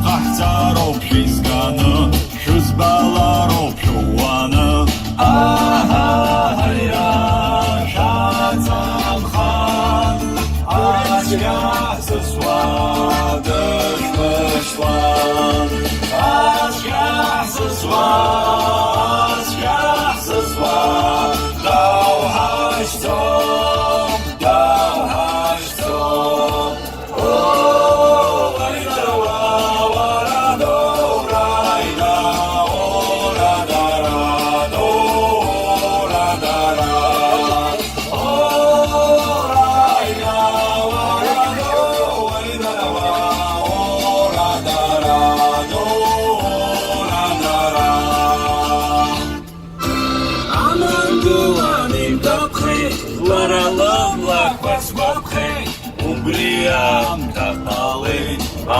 Qahtarov pizgani, Shuzbalarov piyovani. Aha, hayran, Shatamxon, Ashkahsiz vodishmishlan, Ashkahsiz vod, Davhashtom, Davhashtom. Oh, Ayda warado, Rayda, Oradarado, Oradara. Oh, Rayda warado, Ayda, Oradarado, Oradara. Aman duanim tapxi, Laralım lakbas vapxi, Umbriyam tapali,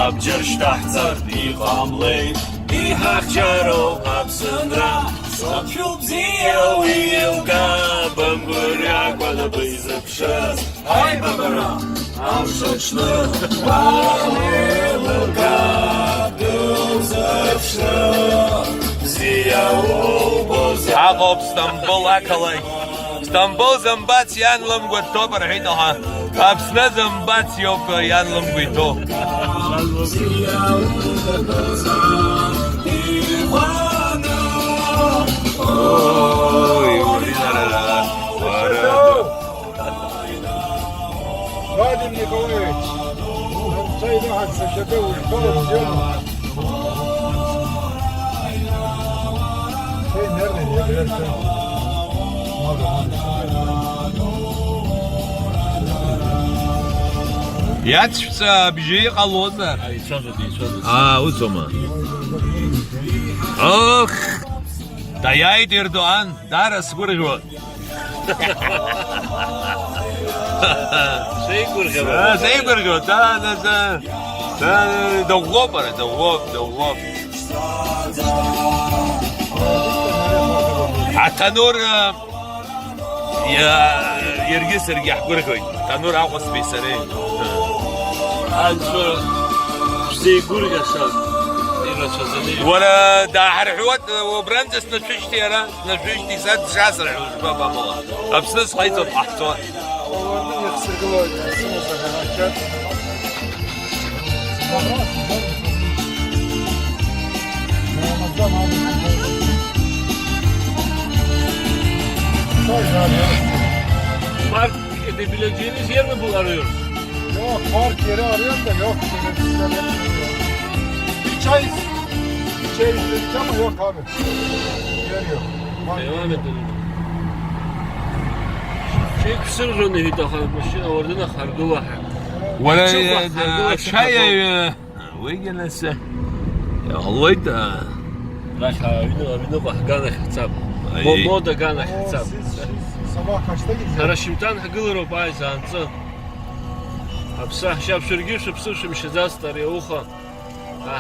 Abjirshtahtart iqamli, Ihaqjarov absindra, Sopyubziyav ilga, Bamburyak vada bizipshis, Ay babara, Amshishni, Valilga, Duzipshni, Ziyav boza. عقب اسطنبول اكلي اسطنبول زنبات يانلم قوتو برحينها ابسنا زنبات يوب يانلم قوتو Вадим Николаевич, чай нахат сашаковый, холод сделал. Şey nerede diye bilirsen. ياتشفتا بيجي قلوزر اوزوما اخ دايايد اردوغان دارس قرغو زي قرغو دا دوغوب دوغوب عالتنور يرقصر يحقرقوي تنور عقص بيسرين زي قرقة شاب ولا دا حرحوات وبرانزس نشوشتي انا نشوشتي ساد شاسر حوش بابا مالا ابسنس خيطة بحطوات Oğlanın yaksırgılı oynasın o zaman hakem. Park edebileceğiniz yer mi bu arıyoruz? Yok, park yeri arıyorum da yok. Bir çay istedik ama yok abi. Yer yok. Devam edelim. Şey kısır rönü hidahı orada da hargı var. ولا شاي ويجلس يا الله يدا Raşa abine bahgana hesap. Moda gana hesap. Siz sabah kaçta gideceksiniz? Karashimtan hagılır o bayzancı. Apsa şap sürgü şıpsı şımışı zastari uha.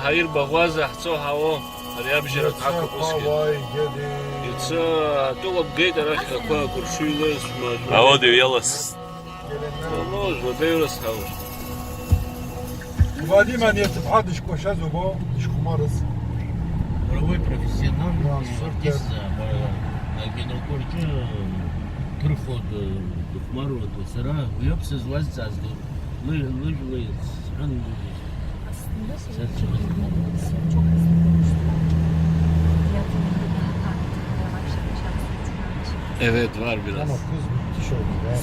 Hayır bağvaza hso havo. Araya bir jera takı buski. Vay gedi. Yitsa dolap geyda raşka kwa kurşuyla smaj. أودي يلس Olmaz mı? Devres havo. Вадима не типа диш коша зубо, диш кумарız. Правой профессионал, сортист, генокорчу, турход, духмару, сыра, uyapsız vazcazdı. Lıyız, hangi Aslında şey, serçemiz çok hızlı konuştular. Fiyatlarında daha arttı. Yavaş yavaş aksattılar. Evet var biraz. Ama kız müthiş oldu ya.